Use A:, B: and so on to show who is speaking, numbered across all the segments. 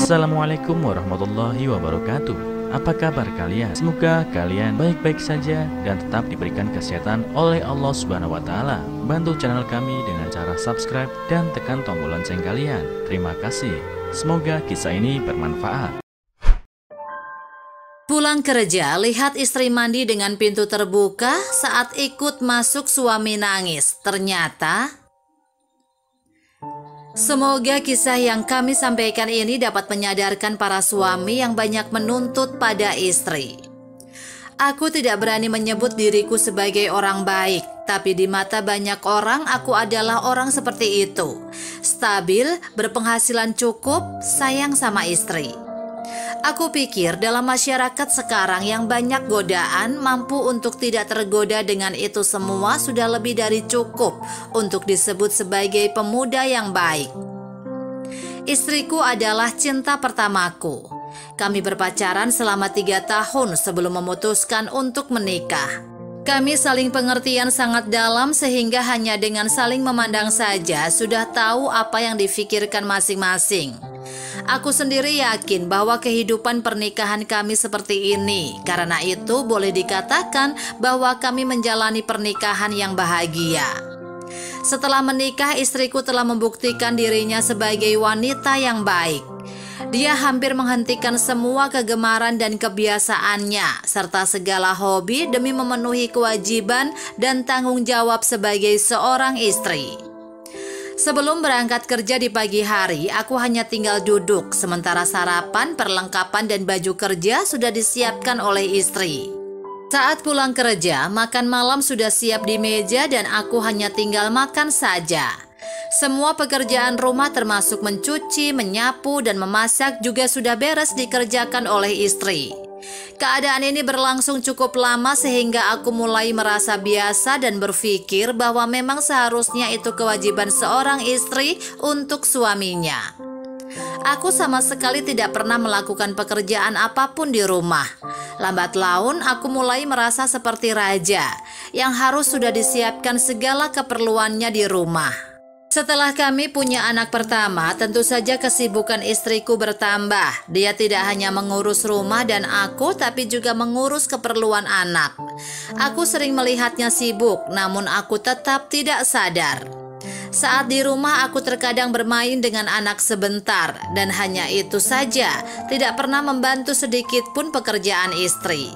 A: Assalamualaikum warahmatullahi wabarakatuh. Apa kabar kalian? Semoga kalian baik-baik saja dan tetap diberikan kesehatan oleh Allah Subhanahu wa Ta'ala. Bantu channel kami dengan cara subscribe dan tekan tombol lonceng kalian. Terima kasih. Semoga kisah ini bermanfaat.
B: Pulang kerja, lihat istri mandi dengan pintu terbuka. Saat ikut masuk, suami nangis. Ternyata semoga kisah yang kami sampaikan ini dapat menyadarkan para suami yang banyak menuntut pada istri. Aku tidak berani menyebut diriku sebagai orang baik, tapi di mata banyak orang aku adalah orang seperti itu. Stabil, berpenghasilan cukup, sayang sama istri. Aku pikir dalam masyarakat sekarang yang banyak godaan, mampu untuk tidak tergoda dengan itu semua sudah lebih dari cukup untuk disebut sebagai pemuda yang baik. Istriku adalah cinta pertamaku. Kami berpacaran selama 3 tahun sebelum memutuskan untuk menikah. Kami saling pengertian sangat dalam sehingga hanya dengan saling memandang saja sudah tahu apa yang difikirkan masing-masing. Aku sendiri yakin bahwa kehidupan pernikahan kami seperti ini. Karena itu boleh dikatakan bahwa kami menjalani pernikahan yang bahagia. Setelah menikah, istriku telah membuktikan dirinya sebagai wanita yang baik. Dia hampir menghentikan semua kegemaran dan kebiasaannya, serta segala hobi demi memenuhi kewajiban dan tanggung jawab sebagai seorang istri. Sebelum berangkat kerja di pagi hari, aku hanya tinggal duduk, sementara sarapan, perlengkapan, dan baju kerja sudah disiapkan oleh istri. Saat pulang kerja, makan malam sudah siap di meja dan aku hanya tinggal makan saja. Semua pekerjaan rumah termasuk mencuci, menyapu, dan memasak juga sudah beres dikerjakan oleh istri. Keadaan ini berlangsung cukup lama sehingga aku mulai merasa biasa dan berpikir bahwa memang seharusnya itu kewajiban seorang istri untuk suaminya. Aku sama sekali tidak pernah melakukan pekerjaan apapun di rumah. Lambat laun aku mulai merasa seperti raja yang harus sudah disiapkan segala keperluannya di rumah. Setelah kami punya anak pertama, tentu saja kesibukan istriku bertambah. Dia tidak hanya mengurus rumah dan aku, tapi juga mengurus keperluan anak. Aku sering melihatnya sibuk, namun aku tetap tidak sadar. Saat di rumah, aku terkadang bermain dengan anak sebentar, dan hanya itu saja, tidak pernah membantu sedikit pun pekerjaan istri.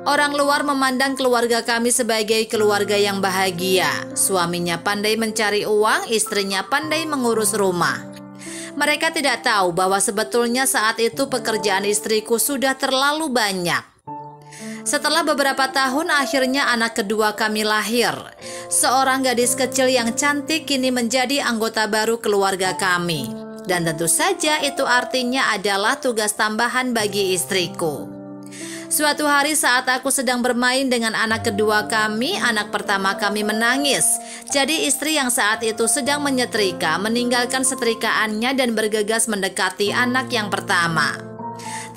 B: Orang luar memandang keluarga kami sebagai keluarga yang bahagia. Suaminya pandai mencari uang, istrinya pandai mengurus rumah. Mereka tidak tahu bahwa sebetulnya saat itu pekerjaan istriku sudah terlalu banyak. Setelah beberapa tahun, akhirnya anak kedua kami lahir. Seorang gadis kecil yang cantik kini menjadi anggota baru keluarga kami. Dan tentu saja itu artinya adalah tugas tambahan bagi istriku. Suatu hari saat aku sedang bermain dengan anak kedua kami, anak pertama kami menangis. Jadi istri yang saat itu sedang menyetrika meninggalkan setrikaannya dan bergegas mendekati anak yang pertama.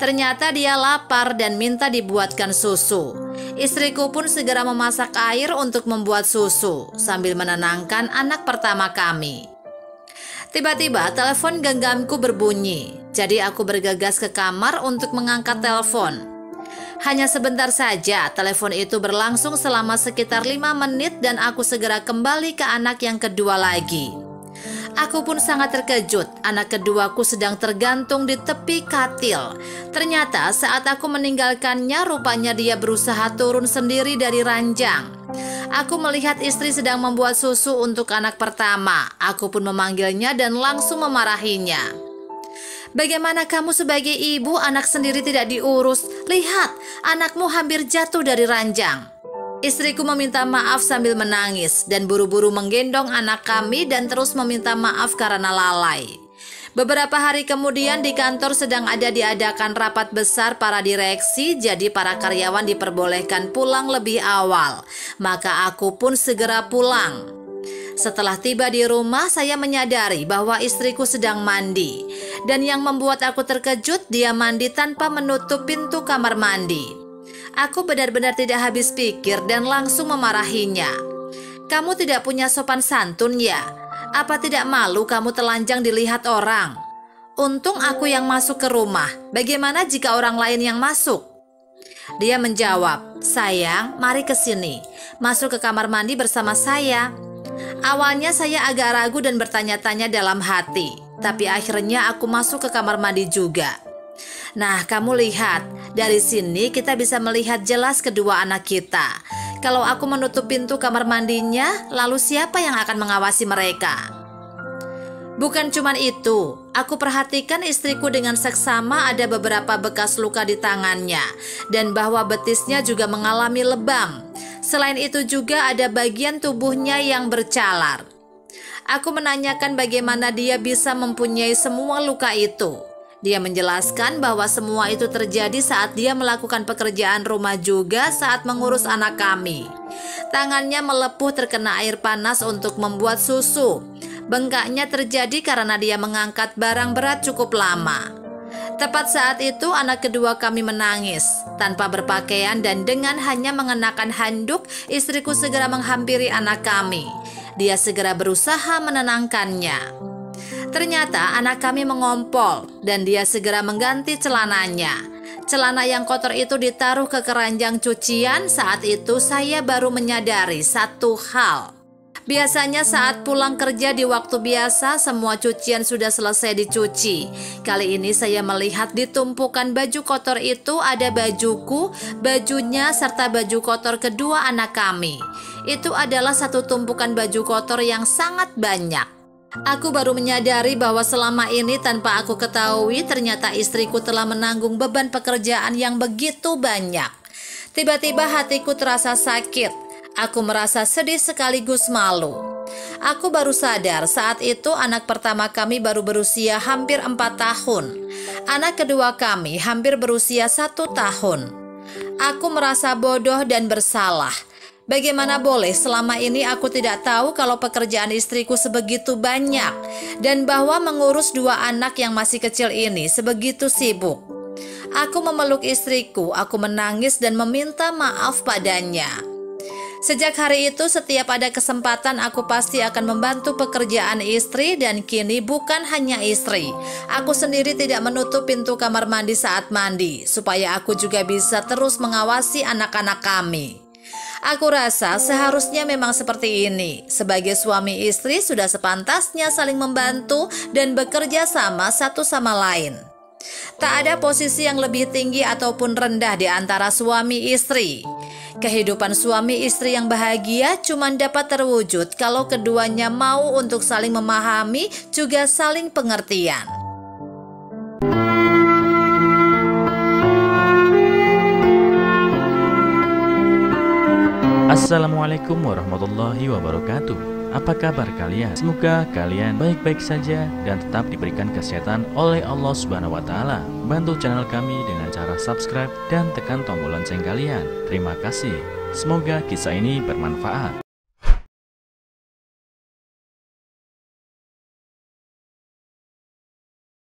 B: Ternyata dia lapar dan minta dibuatkan susu. Istriku pun segera memasak air untuk membuat susu sambil menenangkan anak pertama kami. Tiba-tiba telepon genggamku berbunyi. Jadi aku bergegas ke kamar untuk mengangkat telepon. Hanya sebentar saja, telepon itu berlangsung selama sekitar 5 menit dan aku segera kembali ke anak yang kedua lagi. Aku pun sangat terkejut, anak keduaku sedang tergantung di tepi katil. Ternyata saat aku meninggalkannya, rupanya dia berusaha turun sendiri dari ranjang. Aku melihat istri sedang membuat susu untuk anak pertama. Aku pun memanggilnya dan langsung memarahinya. Bagaimana kamu sebagai ibu, anak sendiri tidak diurus? Lihat, anakmu hampir jatuh dari ranjang. Istriku meminta maaf sambil menangis dan buru-buru menggendong anak kami dan terus meminta maaf karena lalai. Beberapa hari kemudian di kantor sedang diadakan rapat besar para direksi, jadi para karyawan diperbolehkan pulang lebih awal. Maka aku pun segera pulang. Setelah tiba di rumah, saya menyadari bahwa istriku sedang mandi. Dan yang membuat aku terkejut, dia mandi tanpa menutup pintu kamar mandi. Aku benar-benar tidak habis pikir dan langsung memarahinya. Kamu tidak punya sopan santun ya? Apa tidak malu kamu telanjang dilihat orang? Untung aku yang masuk ke rumah. Bagaimana jika orang lain yang masuk? Dia menjawab, sayang, mari ke sini. Masuk ke kamar mandi bersama saya. Awalnya saya agak ragu dan bertanya-tanya dalam hati. Tapi akhirnya aku masuk ke kamar mandi juga. Nah, kamu lihat, dari sini kita bisa melihat jelas kedua anak kita. Kalau aku menutup pintu kamar mandinya, lalu siapa yang akan mengawasi mereka? Bukan cuma itu, aku perhatikan istriku dengan seksama ada beberapa bekas luka di tangannya dan bahwa betisnya juga mengalami lebam. Selain itu juga ada bagian tubuhnya yang bercalar. Aku menanyakan bagaimana dia bisa mempunyai semua luka itu. Dia menjelaskan bahwa semua itu terjadi saat dia melakukan pekerjaan rumah juga saat mengurus anak kami. Tangannya melepuh terkena air panas untuk membuat susu. Bengkaknya terjadi karena dia mengangkat barang berat cukup lama. Tepat saat itu anak kedua kami menangis. Tanpa berpakaian dan dengan hanya mengenakan handuk, istriku segera menghampiri anak kami. Dia segera berusaha menenangkannya. Ternyata anak kami mengompol dan dia segera mengganti celananya. Celana yang kotor itu ditaruh ke keranjang cucian. Saat itu saya baru menyadari satu hal. Biasanya saat pulang kerja di waktu biasa, semua cucian sudah selesai dicuci. Kali ini saya melihat di tumpukan baju kotor itu ada bajuku, bajunya, serta baju kotor kedua anak kami. Itu adalah satu tumpukan baju kotor yang sangat banyak. Aku baru menyadari bahwa selama ini tanpa aku ketahui, ternyata istriku telah menanggung beban pekerjaan yang begitu banyak. Tiba-tiba hatiku terasa sakit. Aku merasa sedih sekaligus malu. Aku baru sadar saat itu anak pertama kami baru berusia hampir 4 tahun. Anak kedua kami hampir berusia 1 tahun. Aku merasa bodoh dan bersalah. Bagaimana boleh selama ini aku tidak tahu kalau pekerjaan istriku sebegitu banyak dan bahwa mengurus 2 anak yang masih kecil ini sebegitu sibuk. Aku memeluk istriku, aku menangis dan meminta maaf padanya. Sejak hari itu setiap ada kesempatan aku pasti akan membantu pekerjaan istri dan kini bukan hanya istri. Aku sendiri tidak menutup pintu kamar mandi saat mandi supaya aku juga bisa terus mengawasi anak-anak kami. Aku rasa seharusnya memang seperti ini. Sebagai suami istri sudah sepantasnya saling membantu dan bekerja sama satu sama lain. Tak ada posisi yang lebih tinggi ataupun rendah di antara suami istri. Kehidupan suami istri yang bahagia cuma dapat terwujud kalau keduanya mau untuk saling memahami juga saling pengertian.
A: Assalamualaikum warahmatullahi wabarakatuh. Apa kabar kalian? Semoga kalian baik-baik saja dan tetap diberikan kesehatan oleh Allah Subhanahu wa Ta'ala. Bantu channel kami dengan cara subscribe dan tekan tombol lonceng kalian. Terima kasih. Semoga kisah ini bermanfaat.